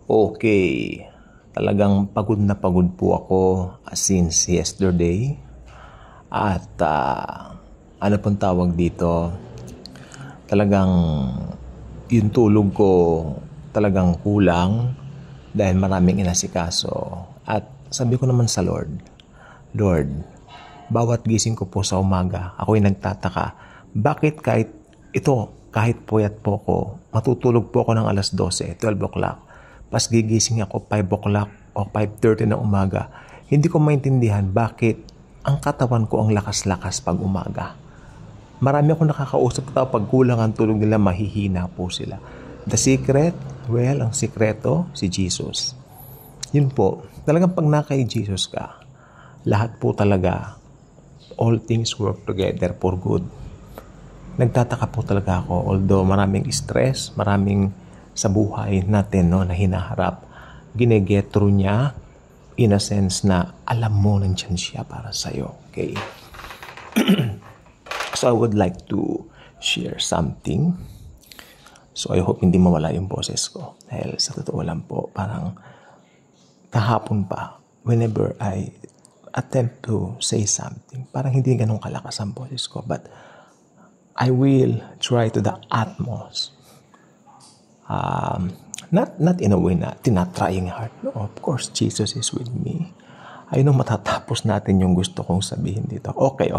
Okay, talagang pagod na pagod po ako since yesterday. At ano pong tawag dito, talagang yung tulog ko talagang kulang dahil maraming inasikaso. At sabi ko naman sa Lord, bawat gising ko po sa umaga, ako'y nagtataka, bakit kahit puyat po ko, matutulog po ako ng alas 12, 12 o'clock, pas gigising ako 5 o'clock o 5:30 ng umaga, hindi ko maintindihan bakit ang katawan ko ang lakas-lakas pag umaga. Marami ako nakakausap tao pag kulang ang tulog nila, mahihina po sila. The secret? Well, ang sikreto, si Jesus. Yun po, talagang pag nakay Jesus ka, lahat po talaga, all things work together for good. Nagtataka po talaga ako, although maraming stress, maraming sa buhay natin na hinaharap, gineget through niya in a sense na alam mo nandiyan siya para sa'yo. Okay? So I would like to share something. So I hope hindi mawala yung boses ko. Dahil sa totoo lang po, parang kahapon pa, whenever I attempt to say something, parang hindi ganun kalakas ang boses ko. But I will try to the utmost. Not in a way na tinatrying hard. No, of course, Jesus is with me. I know matatapos natin yung gusto kong sabihin dito. Okay.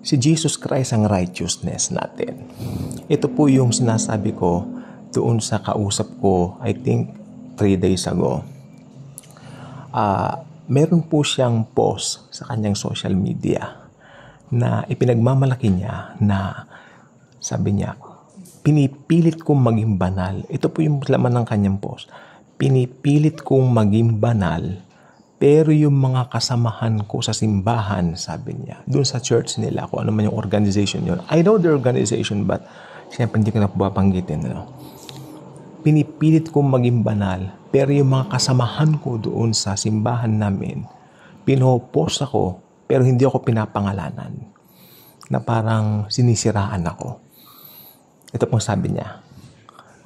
Si Jesus Christ ang righteousness natin. Ito po yung sinasabi ko doon sa kausap ko, I think 3 days ago. Meron po siyang post sa kanyang social media na ipinagmamalaki niya na sabi niya, pinipilit kong maging banal. Ito po yung laman ng kanyang post. Pinipilit kong maging banal, pero yung mga kasamahan ko sa simbahan, sabi niya, doon sa church nila, kung ano man yung organization yun. I know the organization, but siyempre hindi ko na babanggitin. No? Pinipilit kong maging banal, pero yung mga kasamahan ko doon sa simbahan namin, pinopost ako, pero hindi ako pinapangalanan. Na parang sinisiraan ako. Ito pong sabi niya.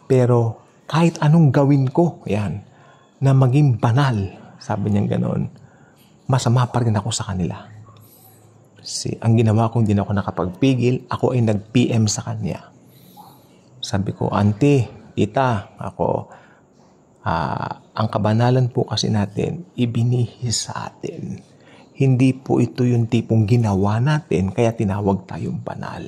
Pero kahit anong gawin ko, yan, na maging banal, sabi niya gano'n, masama pa rin ako sa kanila. Ang ginawa ko, hindi na ako nakapagpigil, ako ay nag-PM sa kanya. Sabi ko, Auntie, tita, ako, ang kabanalan po kasi natin, ibinihis sa atin. Hindi po ito yung tipong ginawa natin, kaya tinawag tayong banal.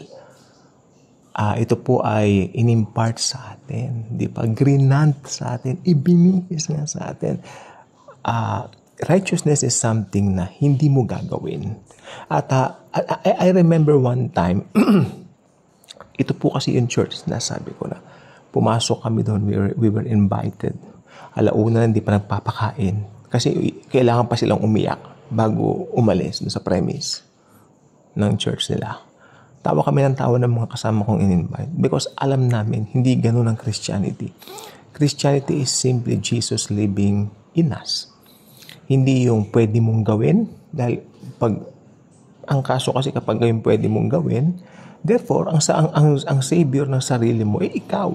Ito po ay inimpart sa atin, di ba? Grinant sa atin, ibinihis nga sa atin. Righteousness is something na hindi mo gagawin. At I remember one time, ito po kasi yung church na sabi ko na, pumasok kami doon, we were invited. Alauna, hindi pa nagpapakain. Kasi kailangan pa silang umiyak bago umalis sa premise ng church nila. Tawa kami ng tawa ng mga kasama kong in-invite because alam namin, hindi ganun ang Christianity. Christianity is simply Jesus living in us. Hindi yung pwede mong gawin dahil ang kaso kasi kapag yung pwede mong gawin, therefore, ang savior ng sarili mo, ikaw.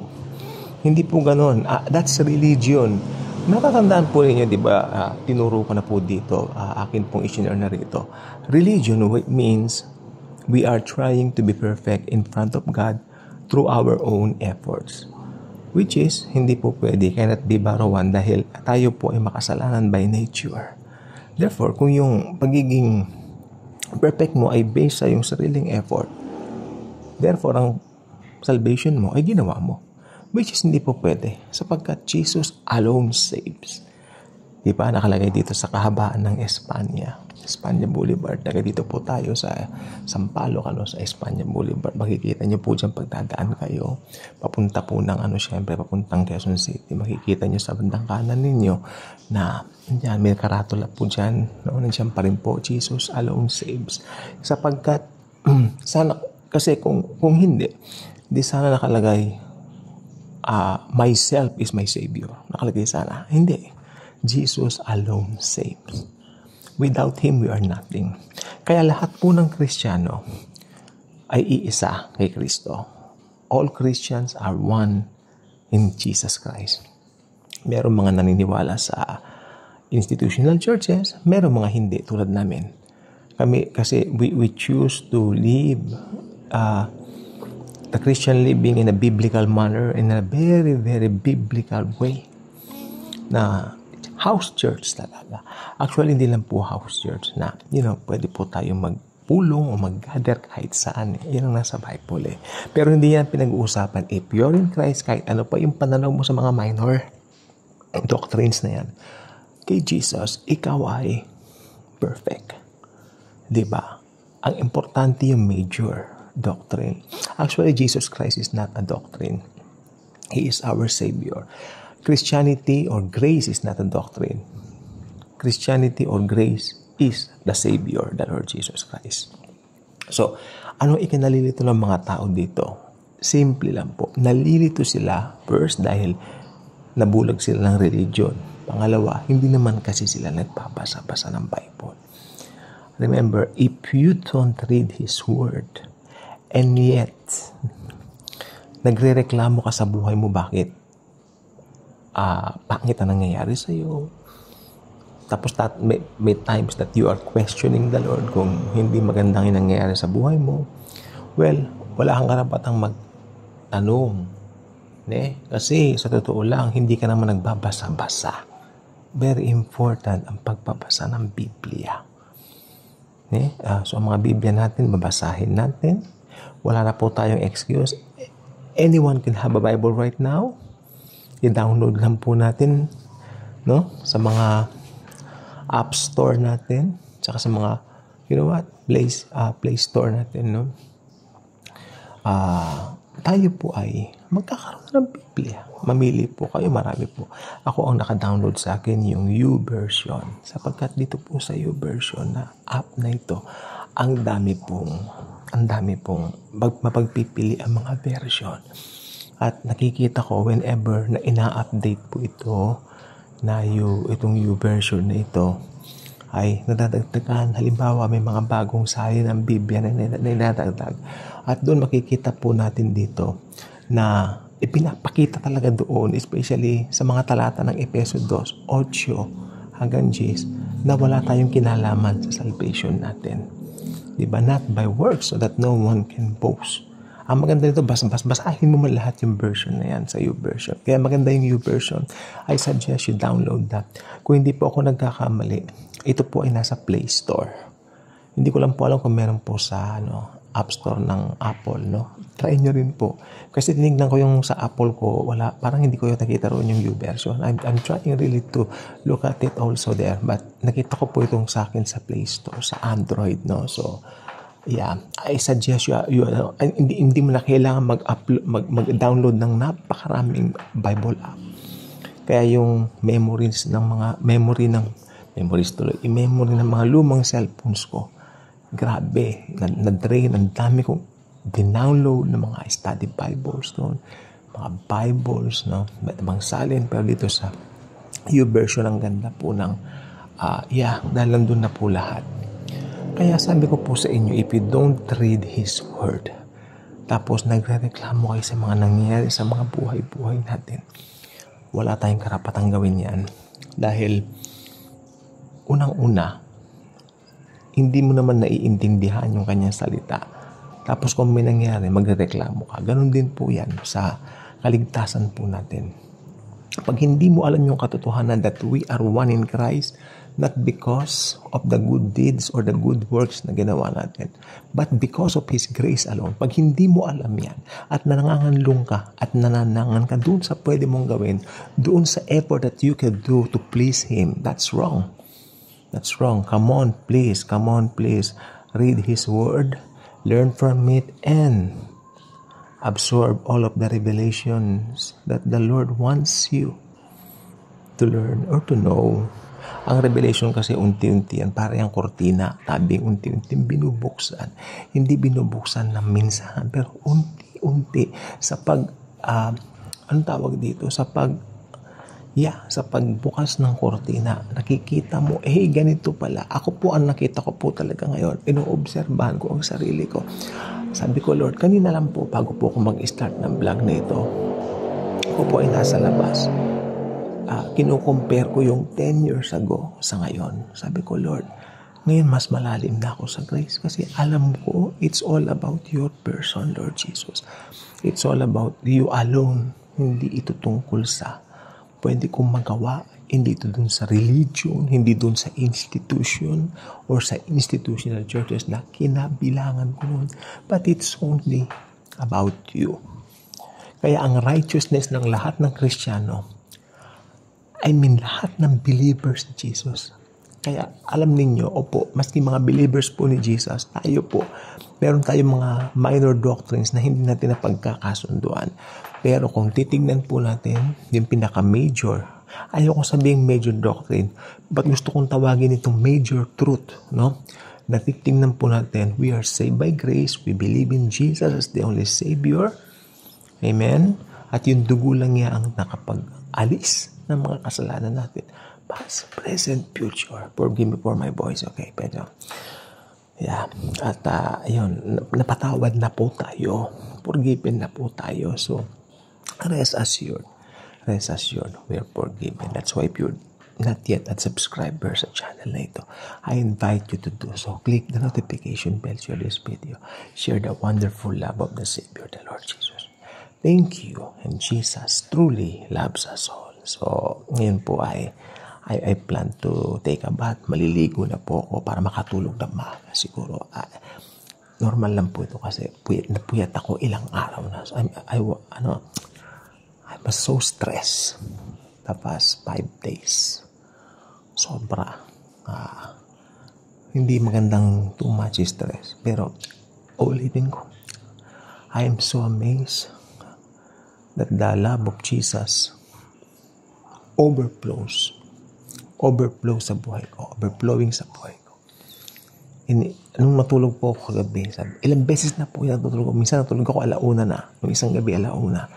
Hindi po ganun. That's religion. Natatandaan po ninyo, di ba, tinuro ko na po dito, akin pong isinare na rito. Religion means we are trying to be perfect in front of God through our own efforts. Which is, hindi po pwede, cannot be barawan dahil tayo po ay makasalanan by nature. Therefore, kung yung pagiging perfect mo ay based sa yung sariling effort, therefore, ang salvation mo ay ginawa mo. Which is hindi po pwede sapagkat Jesus alone saves. Di ba? Nakalagay dito sa kahabaan ng Espanya Boulevard. Dito po tayo sa Sampaloc, sa Espanya Boulevard. Makikita nyo po dyan pagdadaan kayo. Papunta po ng syempre, papuntang Quezon City. Makikita nyo sa bandang kanan ninyo na dyan, may karatula po dyan. Nandiyan pa rin po, Jesus alone saves. Sapagkat, sana, kasi kung hindi, di sana nakalagay, myself is my Savior. Nakalagay sana. Hindi. Jesus alone saves. Without Him, we are nothing. Kaya lahat po ng Kristiyano ay iisa kay Kristo. All Christians are one in Jesus Christ. Meron mga naniniwala sa institutional churches, meron mga hindi tulad namin. Kami kasi we choose to live the Christian living in a biblical manner, in a very, very biblical way. Na house church talaga. Actually, hindi lang po house church na, pwede po tayo magpulong o mag-gather kahit saan. Yan ang nasa Bible eh. Pero hindi yan pinag-uusapan. If you're in Christ, kahit ano pa yung pananaw mo sa mga minor doctrines na yan, kay Jesus, ikaw ay perfect. Diba? Ang importante yung major doctrine. Actually, Jesus Christ is not a doctrine. He is our Savior. Christianity or grace is not a doctrine. Christianity or grace is the Savior, the Lord Jesus Christ. So, ano ikinalilito ng mga tao dito? Simple lang po. Nalilito sila, first, dahil nabulag sila ng religion. Pangalawa, hindi naman kasi sila nagpapasa-basa ng Bible. Remember, if you don't read His Word, and yet, nagre-reklamo ka sa buhay mo, bakit? Pangit ang nangyayari sa'yo. Tapos may times that you are questioning the Lord kung hindi magandang yung nangyayari sa buhay mo. Well, wala kang karapatang magtanong. Kasi sa totoo lang, hindi ka naman nagbabasa-basa. Very important ang pagbabasa ng Biblia. So, ang mga Biblia natin, babasahin natin. Wala na po tayong excuse. Anyone can have a Bible right now. I-download lang po natin, sa mga app store natin, saka sa mga, Play Store natin, tayo po ay magkakaroon ng Biblia. Mamili po kayo, marami po. Ako ang naka-download sa akin yung YouVersion. Sapagkat dito po sa YouVersion na app na ito, ang dami pong mapagpipili ang mga version. At nakikita ko whenever na ina-update po ito na itong YouVersion na ito ay nadadagdagan. Halimbawa, may mga bagong salin ng Biblia na nadadagdag. At doon makikita po natin dito na ipinapakita talaga doon, especially sa mga talata ng Efeso 2, 8 hanggang 10, na wala tayong kinalaman sa salvation natin. Diba? Not by works, so that no one can boast. Ang maganda nito, basahin mo man lahat yung version na yan sa YouVersion. Kaya maganda yung YouVersion. I suggest you download that. Kung hindi po ako nagkakamali, ito po ay nasa Play Store. Hindi ko lang po alam kung meron po sa App Store ng Apple, Try nyo rin po. Kasi tinignan ko yung sa Apple ko, wala, parang hindi ko yung nakita roon yung YouVersion. I'm trying really to look at it also there. But nakita ko po itong sa akin sa Play Store, sa Android, So, yeah, I suggest you hindi mo na kailangan mag-download ng napakaraming Bible app. Kaya yung memory ng mga lumang cellphones ko, grabe, na-drain, ang dami kong dinownload ng mga study Bibles doon, mga Bibles, mga salin, pero dito sa YouVersion, ang ganda po ng, dahil nandun na po lahat. Kaya sabi ko po sa inyo, if you don't read His Word, tapos nagre-reklamo kayo sa mga nangyayari sa mga buhay-buhay natin, wala tayong karapatang gawin yan. Dahil, unang-una, hindi mo naman naiintindihan yung kanyang salita. Tapos kung may nangyari, magre-reklamo ka. Ganon din po yan sa kaligtasan po natin. Pag hindi mo alam yung katotohanan that we are one in Christ, not because of the good deeds or the good works na ginawa natin, but because of His grace alone. Pag hindi mo alam yan, at nanganganlong ka, at nananangan ka doon sa pwede mong gawin, doon sa effort that you can do to please Him, that's wrong. That's wrong. Come on, please. Read His Word, learn from it, and absorb all of the revelations that the Lord wants you to learn or to know. Ang revelation kasi unti-unti yan, para yung kortina, tabing unti-unti binubuksan. Hindi binubuksan ng minsan, pero unti-unti sa sa pagbukas ng kortina, nakikita mo, ganito pala. Ako po, ang nakita ko po talaga ngayon, inoobserbahan ko ang sarili ko. Sabi ko, Lord, kanina lang po, bago po ako mag-start ng vlog na ito, ako po ay nasa labas, kinukompare ko yung 10 years ago sa ngayon. Sabi ko, Lord, ngayon mas malalim na ako sa grace kasi alam ko it's all about your person, Lord Jesus. It's all about you alone. Hindi ito tungkol sa pwede kong magawa. Hindi ito dun sa religion, hindi dun sa institution or sa institutional churches na kinabilangan ko nun. But it's only about you. Kaya ang righteousness ng lahat ng Kristiyano, lahat ng believers ni Jesus. Kaya alam ninyo, opo, maski mga believers po ni Jesus, tayo po, meron tayong mga minor doctrines na hindi natin napagkakasunduan. Pero kung titignan po natin, yung pinaka-major, ayoko sabihing major doctrine, but gusto kong tawagin itong major truth, no? Natitignan po natin, we are saved by grace, we believe in Jesus as the only Savior, amen? At yung dugo lang niya ang nakapag-alis ng mga kasalanan natin. Past, present, future. Forgive me for my voice, okay? Pero, yeah. At, yun, napatawad na po tayo. Forgiven na po tayo. So, rest assured, we are forgiven. That's why if you're not yet a subscriber sa channel na ito, I invite you to do so. Click the notification bell, share this video, share the wonderful love of the Savior, the Lord Jesus. Thank you, and Jesus truly loves us all. So, ngayon po I plan to take a bath. Maliligo na po ako para makatulog na maaga. Siguro, normal lang po ito kasi napuyat ako ilang araw na. So, I was so stressed. Tapos 5 days. Sobra. Hindi magandang too much stress. Pero, ulitin ko. I am so amazed that the love of Jesus overflows sa buhay ko, overflowing sa buhay ko. Nung matulog po ako kagabi, ilang beses na po yung natutulog ko. Minsan natulog ako alauna na. Nung isang gabi alauna.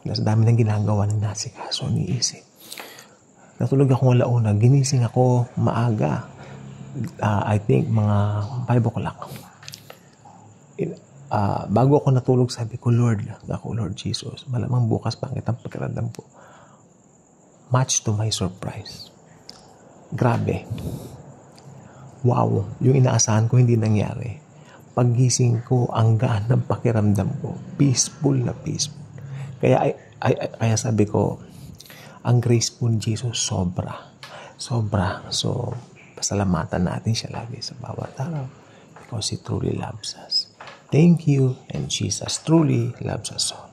Sa dami ng ginagawa ng nasikaso, niisip. Natulog ako alauna. Ginising ako maaga. I think mga 5 o'clock. Bago ako natulog, sabi ko, Lord Jesus, malamang bukas pangit ang pakiramdam ko. Much to my surprise. Grabe. Wow, yung inaasahan ko hindi nangyari. Paggising ko, ang gaan ng pakiramdam ko. Peaceful na peaceful. Kaya sabi ko, ang grace po ni Jesus sobra. So, pasalamatan natin siya lagi sa bawat araw because He truly loves us. Thank you, and Jesus truly loves us all.